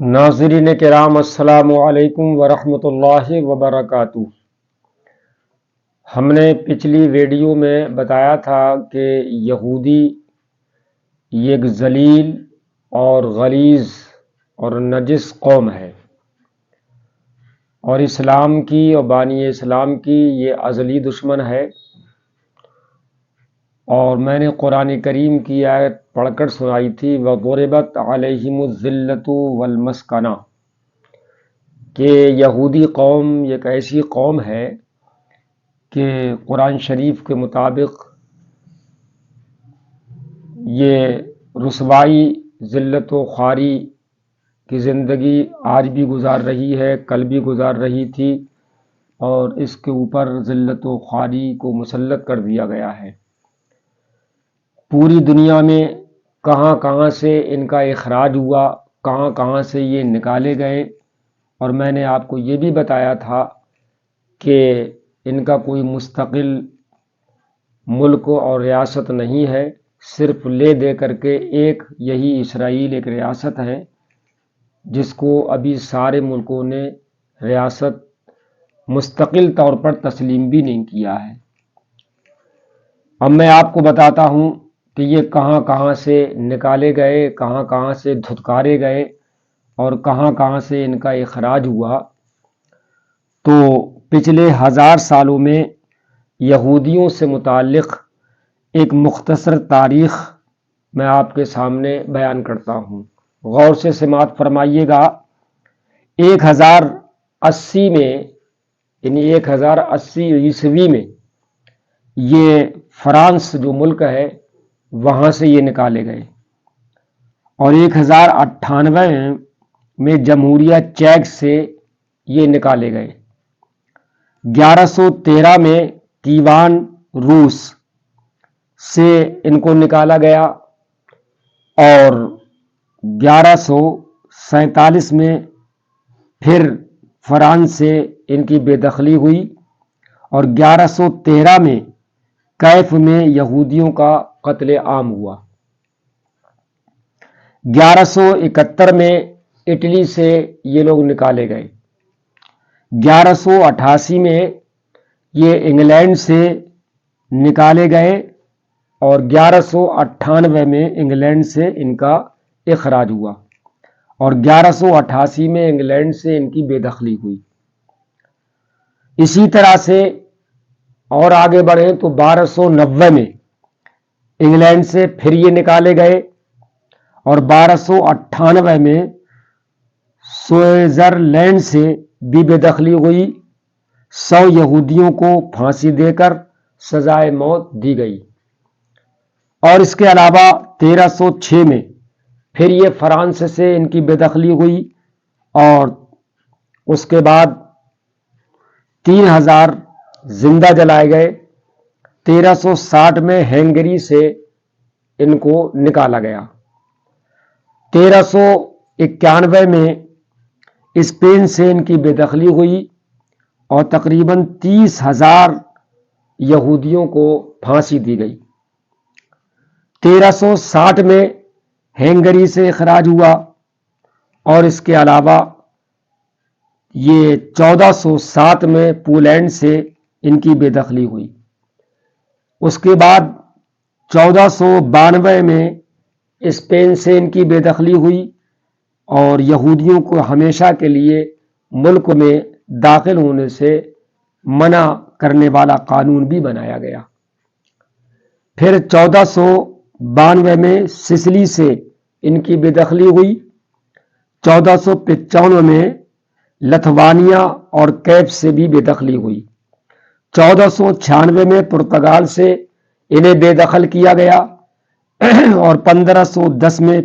ناظرین کرام السلام علیکم ورحمۃ اللہ وبرکاتہ۔ ہم نے پچھلی ویڈیو میں بتایا تھا کہ یہودی ایک ذلیل اور غلیظ اور نجس قوم ہے، اور اسلام کی اور بانی اسلام کی یہ ازلی دشمن ہے۔ اور میں نے قرآن کریم کی آیت پڑھ کر سنائی تھی وَضُرِبَتْ عَلَيْهِمُ الذِّلَّةُ وَالْمَسْكَنَةُ، کہ یہودی قوم ایک ایسی قوم ہے کہ قرآن شریف کے مطابق یہ رسوائی، ذلت و خواری کی زندگی آج بھی گزار رہی ہے، کل بھی گزار رہی تھی، اور اس کے اوپر ذلت و خواری کو مسلط کر دیا گیا ہے۔ پوری دنیا میں کہاں کہاں سے ان کا اخراج ہوا، کہاں کہاں سے یہ نکالے گئے، اور میں نے آپ کو یہ بھی بتایا تھا کہ ان کا کوئی مستقل ملک اور ریاست نہیں ہے، صرف لے دے کر کے ایک یہی اسرائیل ایک ریاست ہے جس کو ابھی سارے ملکوں نے ریاست مستقل طور پر تسلیم بھی نہیں کیا ہے۔ اب میں آپ کو بتاتا ہوں کہ یہ کہاں کہاں سے نکالے گئے، کہاں کہاں سے دھتکارے گئے، اور کہاں کہاں سے ان کا اخراج ہوا۔ تو پچھلے 1000 سالوں میں یہودیوں سے متعلق ایک مختصر تاریخ میں آپ کے سامنے بیان کرتا ہوں، غور سے سماعت فرمائیے گا۔ 1080 میں، یعنی 1080 عیسوی میں، یہ فرانس جو ملک ہے وہاں سے یہ نکالے گئے، اور 1098 میں جمہوریہ چیک سے یہ نکالے گئے۔ 1113 میں کیوان روس سے ان کو نکالا گیا، اور 1147 میں پھر فرانس سے ان کی بے دخلی ہوئی، اور 1113 میں کیف میں یہودیوں کا قتل عام ہوا۔ 1171 میں اٹلی سے یہ لوگ نکالے گئے۔ 1188 میں یہ انگلینڈ سے نکالے گئے، اور 1198 میں انگلینڈ سے ان کا اخراج ہوا، اور 1188 میں انگلینڈ سے ان کی بے دخلی ہوئی۔ اسی طرح سے اور آگے بڑھیں تو 1290 میں انگلینڈ سے پھر یہ نکالے گئے، اور 1298 میں سوئٹزرلینڈ سے بھی بے دخلی ہوئی۔ 100 یہودیوں کو پھانسی دے کر سزائے موت دی گئی، اور اس کے علاوہ 1306 میں پھر یہ فرانس سے ان کی بے دخلی ہوئی، اور اس کے بعد 3000 زندہ جلائے گئے۔ 1360 میں ہنگری سے ان کو نکالا گیا۔ 1391 میں اسپین سے ان کی بے دخلی ہوئی، اور تقریباً 30,000 یہودیوں کو پھانسی دی گئی۔ 1360 میں ہنگری سے اخراج ہوا، اور اس کے علاوہ یہ 1407 میں پولینڈ سے ان کی بے دخلی ہوئی۔ اس کے بعد 1492 میں اسپین سے ان کی بے دخلی ہوئی، اور یہودیوں کو ہمیشہ کے لیے ملک میں داخل ہونے سے منع کرنے والا قانون بھی بنایا گیا۔ پھر 1492 میں سسلی سے ان کی بے دخلی ہوئی۔ 1495 میں لتھوانیا اور کیپ سے بھی بے دخلی ہوئی۔ 1496 میں پرتگال سے انہیں بے دخل کیا گیا، اور 1510 میں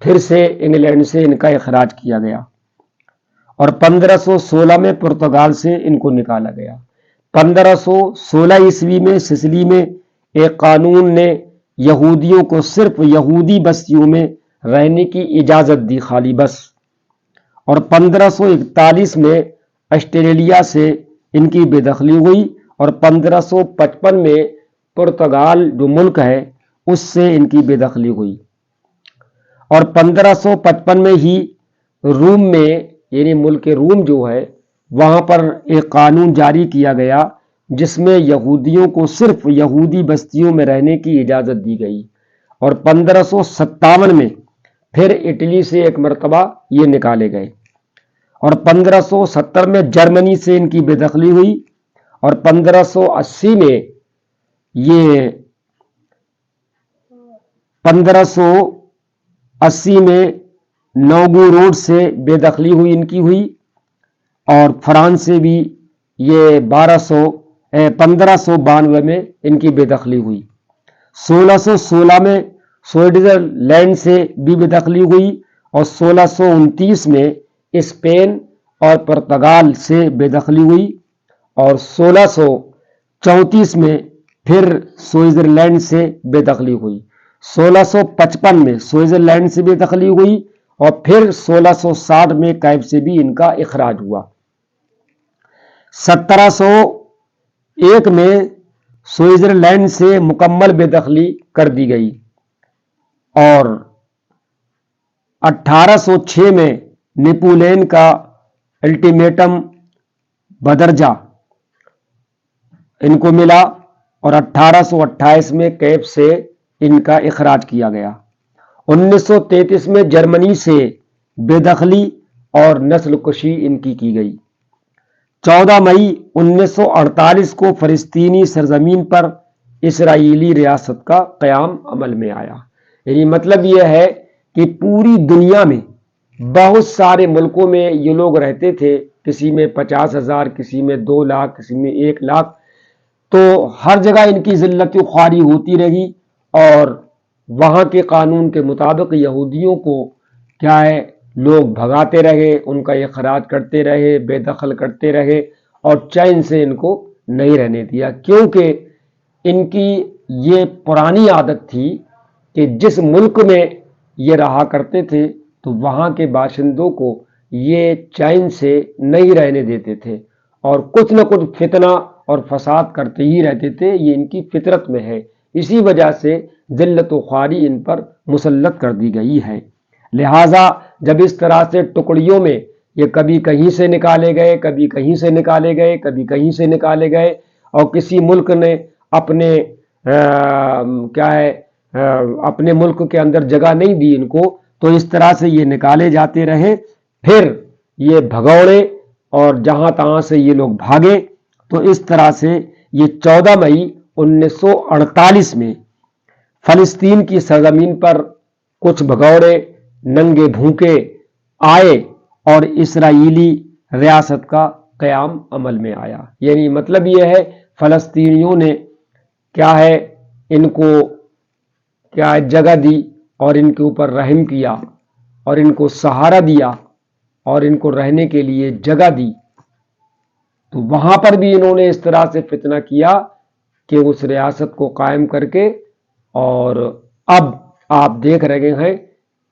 پھر سے انگلینڈ سے ان کا اخراج کیا گیا، اور 1516 میں پرتگال سے ان کو نکالا گیا۔ 1516 عیسوی میں سسلی میں ایک قانون نے یہودیوں کو صرف یہودی بستیوں میں رہنے کی اجازت دی، خالی بس۔ اور 1541 میں آسٹریلیا سے ان کی بے دخلی ہوئی، اور 1555 میں پرتگال جو ملک ہے اس سے ان کی بے دخلی ہوئی۔ اور 1555 میں ہی روم میں یعنی ملک روم جو ہے وہاں پر ایک قانون جاری کیا گیا جس میں یہودیوں کو صرف یہودی بستیوں میں رہنے کی اجازت دی گئی، اور 1557 میں پھر اٹلی سے ایک مرتبہ یہ نکالے گئے، اور 1570 میں جرمنی سے ان کی بے دخلی ہوئی، اور 1580 میں یہ 1580 میں نوگو روڈ سے بے دخلی ہوئی ان کی ہوئی، اور فرانس سے بھی یہ 1592 میں ان کی بے دخلی ہوئی، 1616 میں سوئٹزرلینڈ سے بھی بے دخلی ہوئی، اور 1629 میں اسپین اور پرتگال سے بے دخلی ہوئی، اور 1634 میں پھر سوئٹزرلینڈ سے بے دخلی ہوئی، 1655 میں سوئٹزرلینڈ سے بے دخلی ہوئی، اور پھر 1660 میں کیب سے بھی ان کا اخراج ہوا، 1701 میں سوئٹزرلینڈ سے مکمل بے دخلی کر دی گئی، اور 1806 میں نیپولین کا الٹیمیٹم بدرجہ ان کو ملا، اور 1828 میں کیب سے ان کا اخراج کیا گیا، 1933 میں جرمنی سے بے دخلی اور نسل کشی ان کی گئی، 14 مئی 1948 کو فلسطینی سرزمین پر اسرائیلی ریاست کا قیام عمل میں آیا۔ یعنی مطلب یہ ہے کہ پوری دنیا میں بہت سارے ملکوں میں یہ لوگ رہتے تھے، کسی میں 50,000، کسی میں 2 لاکھ، کسی میں 1 لاکھ، تو ہر جگہ ان کی ذلت و خواری ہوتی رہی، اور وہاں کے قانون کے مطابق یہودیوں کو کیا ہے لوگ بھگاتے رہے، ان کا اخراج کرتے رہے، بے دخل کرتے رہے، اور چین سے ان کو نہیں رہنے دیا، کیونکہ ان کی یہ پرانی عادت تھی کہ جس ملک میں یہ رہا کرتے تھے تو وہاں کے باشندوں کو یہ چین سے نہیں رہنے دیتے تھے، اور کچھ نہ کچھ فتنہ اور فساد کرتے ہی رہتے تھے، یہ ان کی فطرت میں ہے، اسی وجہ سے ذلت و خواری ان پر مسلط کر دی گئی ہے۔ لہٰذا جب اس طرح سے ٹکڑیوں میں یہ کبھی کہیں سے نکالے گئے، کبھی کہیں سے نکالے گئے، کبھی کہیں سے نکالے گئے، اور کسی ملک نے اپنے اپنے ملک کے اندر جگہ نہیں دی ان کو، تو اس طرح سے یہ نکالے جاتے رہے، پھر یہ بھگوڑے اور جہاں تہاں سے یہ لوگ بھاگے، تو اس طرح سے یہ 14 مئی 1948 میں فلسطین کی سرزمین پر کچھ بھگوڑے ننگے بھوکے آئے اور اسرائیلی ریاست کا قیام عمل میں آیا۔ یعنی مطلب یہ ہے فلسطینیوں نے کیا ہے ان کو کیا ہے جگہ دی، اور ان کے اوپر رحم کیا، اور ان کو سہارا دیا، اور ان کو رہنے کے لیے جگہ دی، تو وہاں پر بھی انہوں نے اس طرح سے فتنہ کیا کہ اس ریاست کو قائم کر کے، اور اب آپ دیکھ رہے ہیں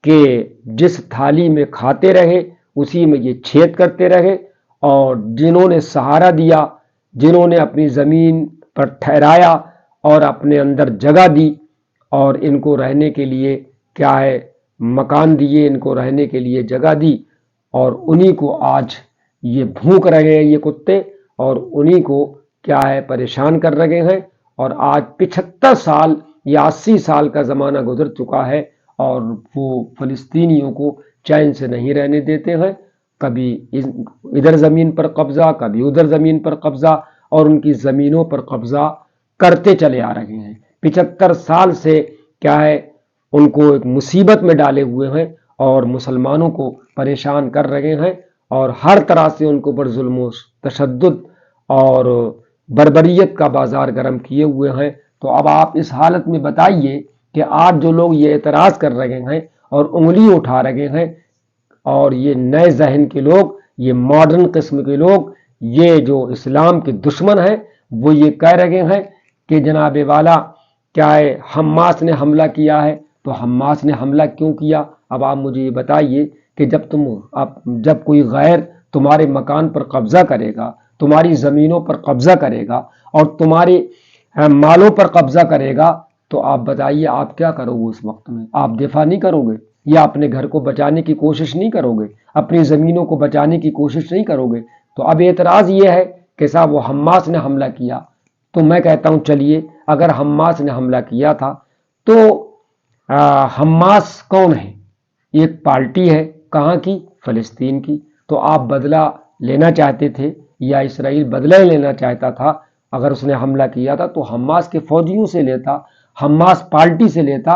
کہ جس تھالی میں کھاتے رہے اسی میں یہ چھید کرتے رہے، اور جنہوں نے سہارا دیا، جنہوں نے اپنی زمین پر ٹھہرایا اور اپنے اندر جگہ دی، اور ان کو رہنے کے لیے کیا ہے مکان دیے، ان کو رہنے کے لیے جگہ دی، اور انہی کو آج یہ بھونک رہے ہیں یہ کتے، اور انہی کو کیا ہے پریشان کر رہے ہیں، اور آج 75 سال یا 80 سال کا زمانہ گزر چکا ہے، اور وہ فلسطینیوں کو چین سے نہیں رہنے دیتے ہیں، کبھی ادھر زمین پر قبضہ، کبھی ادھر زمین پر قبضہ، اور ان کی زمینوں پر قبضہ کرتے چلے آ رہے ہیں۔ 75 سال سے کیا ہے ان کو ایک مصیبت میں ڈالے ہوئے ہیں، اور مسلمانوں کو پریشان کر رہے ہیں، اور ہر طرح سے ان کو پر ظلم و تشدد اور بربریت کا بازار گرم کیے ہوئے ہیں۔ تو اب آپ اس حالت میں بتائیے کہ آج جو لوگ یہ اعتراض کر رہے ہیں اور انگلی اٹھا رہے ہیں، اور یہ نئے ذہن کے لوگ، یہ ماڈرن قسم کے لوگ، یہ جو اسلام کے دشمن ہیں، وہ یہ کہہ رہے ہیں کہ جناب والا کیا ہے حماس نے حملہ کیا ہے، تو حماس نے حملہ کیوں کیا؟ اب آپ مجھے یہ بتائیے کہ جب کوئی غیر تمہارے مکان پر قبضہ کرے گا، تمہاری زمینوں پر قبضہ کرے گا، اور تمہارے مالوں پر قبضہ کرے گا، تو آپ بتائیے آپ کیا کرو گے اس وقت میں؟ آپ دفاع نہیں کرو گے؟ یا اپنے گھر کو بچانے کی کوشش نہیں کرو گے، اپنی زمینوں کو بچانے کی کوشش نہیں کرو گے؟ تو اب اعتراض یہ ہے کہ صاحب وہ حماس نے حملہ کیا، تو میں کہتا ہوں چلیے اگر حماس نے حملہ کیا تھا تو حماس کون ہے؟ ایک پارٹی ہے، کہاں کی؟ فلسطین کی۔ تو آپ بدلہ لینا چاہتے تھے یا اسرائیل بدلہ لینا چاہتا تھا؟ اگر اس نے حملہ کیا تھا تو حماس کے فوجیوں سے لیتا، حماس پارٹی سے لیتا،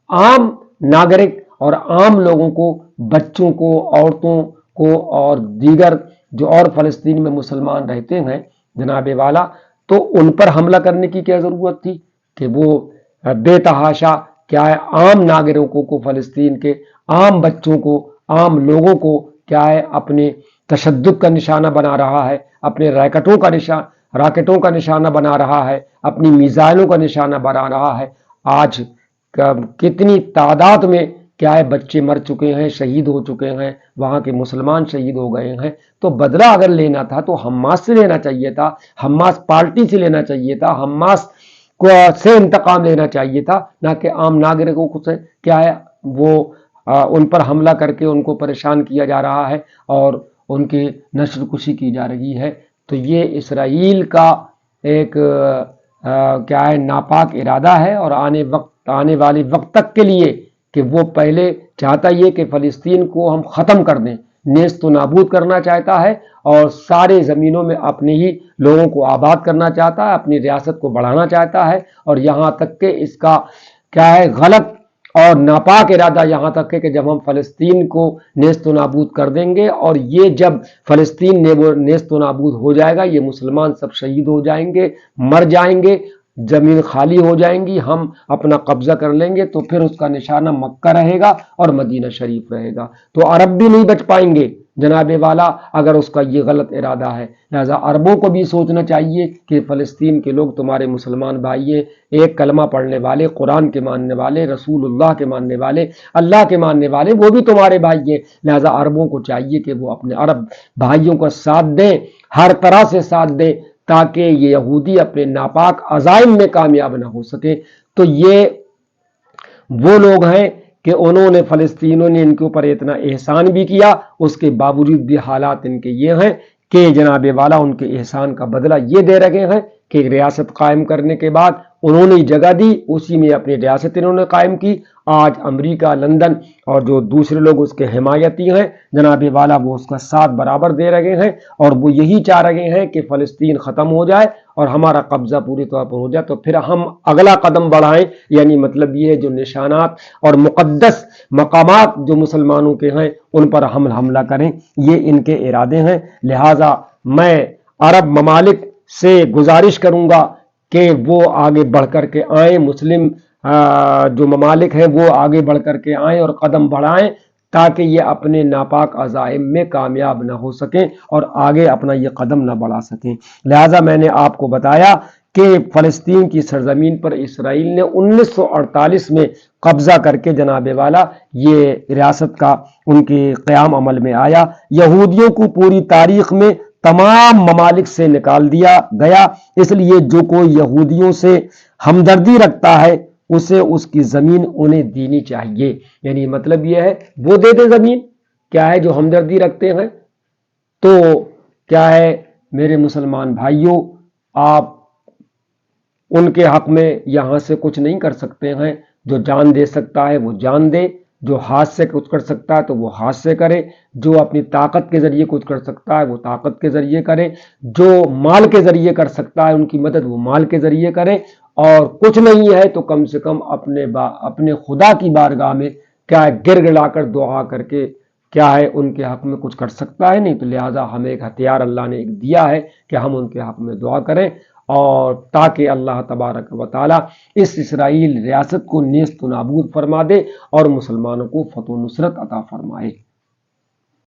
عام ناگرک اور عام لوگوں کو، بچوں کو، عورتوں کو اور دیگر جو اور فلسطین میں مسلمان رہتے ہیں جناب والا، تو ان پر حملہ کرنے کی کیا ضرورت تھی کہ وہ بے تحاشا کیا ہے عام ناگرکوں کو، فلسطین کے عام بچوں کو، عام لوگوں کو کیا ہے اپنے تشدد کا نشانہ بنا رہا ہے، اپنے راکٹوں کا نشانہ بنا رہا ہے، اپنی میزائلوں کا نشانہ بنا رہا ہے۔ آج کتنی تعداد میں کیا ہے بچے مر چکے ہیں، شہید ہو چکے ہیں، وہاں کے مسلمان شہید ہو گئے ہیں۔ تو بدلہ اگر لینا تھا تو حماس سے لینا چاہیے تھا، حماس پارٹی سے لینا چاہیے تھا، حماس کو سے انتقام لینا چاہیے تھا، نہ کہ عام ناگرکوں کو سے کیا ہے وہ ان پر حملہ کر کے ان کو پریشان کیا جا رہا ہے اور ان کی نسل کشی کی جا رہی ہے۔ تو یہ اسرائیل کا ایک کیا ہے ناپاک ارادہ ہے، اور آنے والے وقت تک کے لیے کہ وہ پہلے چاہتا یہ کہ فلسطین کو ہم ختم کر دیں، نیست و نابود کرنا چاہتا ہے، اور سارے زمینوں میں اپنے ہی لوگوں کو آباد کرنا چاہتا ہے، اپنی ریاست کو بڑھانا چاہتا ہے، اور یہاں تک کہ اس کا کیا ہے غلط اور ناپاک ارادہ یہاں تک ہے کہ جب ہم فلسطین کو نیست و نابود کر دیں گے، اور یہ جب فلسطین نیست و نابود ہو جائے گا، یہ مسلمان سب شہید ہو جائیں گے، مر جائیں گے، زمین خالی ہو جائیں گی، ہم اپنا قبضہ کر لیں گے، تو پھر اس کا نشانہ مکہ رہے گا اور مدینہ شریف رہے گا، تو عرب بھی نہیں بچ پائیں گے جناب والا اگر اس کا یہ غلط ارادہ ہے۔ لہذا عربوں کو بھی سوچنا چاہیے کہ فلسطین کے لوگ تمہارے مسلمان بھائی ہیں، ایک کلمہ پڑھنے والے، قرآن کے ماننے والے، رسول اللہ کے ماننے والے، اللہ کے ماننے والے، وہ بھی تمہارے بھائی ہیں۔ لہذا عربوں کو چاہیے کہ وہ اپنے عرب بھائیوں کا ساتھ دیں، ہر طرح سے ساتھ دیں، تاکہ یہ یہودی اپنے ناپاک عزائم میں کامیاب نہ ہو سکے۔ تو یہ وہ لوگ ہیں کہ انہوں نے فلسطینیوں نے ان کے اوپر اتنا احسان بھی کیا، اس کے باوجود بھی حالات ان کے یہ ہیں کہ جناب والا ان کے احسان کا بدلہ یہ دے رہے ہیں کہ ریاست قائم کرنے کے بعد انہوں نے جگہ دی، اسی میں اپنی ریاست انہوں نے قائم کی۔ آج امریکہ، لندن اور جو دوسرے لوگ اس کے حمایتی ہیں جناب والا، وہ اس کا ساتھ برابر دے رہے ہیں، اور وہ یہی چاہ رہے ہیں کہ فلسطین ختم ہو جائے اور ہمارا قبضہ پوری طور پر ہو جائے، تو پھر ہم اگلا قدم بڑھائیں۔ یعنی مطلب یہ جو نشانات اور مقدس مقامات جو مسلمانوں کے ہیں ان پر ہم حملہ کریں، یہ ان کے ارادے ہیں۔ لہٰذا میں عرب ممالک سے گزارش کروں گا کہ وہ آگے بڑھ کر کے آئیں، مسلم جو ممالک ہیں وہ آگے بڑھ کر کے آئیں اور قدم بڑھائیں، تاکہ یہ اپنے ناپاک عزائم میں کامیاب نہ ہو سکیں اور آگے اپنا یہ قدم نہ بڑھا سکیں۔ لہٰذا میں نے آپ کو بتایا کہ فلسطین کی سرزمین پر اسرائیل نے 1948 میں قبضہ کر کے جناب والا یہ ریاست کا ان کے قیام عمل میں آیا۔ یہودیوں کو پوری تاریخ میں تمام ممالک سے نکال دیا گیا، اس لیے جو کوئی یہودیوں سے ہمدردی رکھتا ہے اسے اس کی زمین انہیں دینی چاہیے۔ یعنی مطلب یہ ہے وہ دے دے زمین، کیا ہے جو ہمدردی رکھتے ہیں۔ تو کیا ہے میرے مسلمان بھائیوں، آپ ان کے حق میں یہاں سے کچھ نہیں کر سکتے ہیں۔ جو جان دے سکتا ہے وہ جان دے، جو ہاتھ سے کچھ کر سکتا ہے تو وہ ہاتھ سے کرے، جو اپنی طاقت کے ذریعے کچھ کر سکتا ہے وہ طاقت کے ذریعے کرے، جو مال کے ذریعے کر سکتا ہے ان کی مدد وہ مال کے ذریعے کرے، اور کچھ نہیں ہے تو کم سے کم اپنے خدا کی بارگاہ میں کیا ہے گر گڑا کر دعا کر کے کیا ہے ان کے حق میں کچھ کر سکتا ہے نہیں۔ تو لہٰذا ہمیں ایک ہتھیار اللہ نے ایک دیا ہے کہ ہم ان کے حق میں دعا کریں، اور تاکہ اللہ تبارک و تعالی اس اسرائیل ریاست کو نیست و نابود فرما دے اور مسلمانوں کو فتح و نصرت عطا فرمائے۔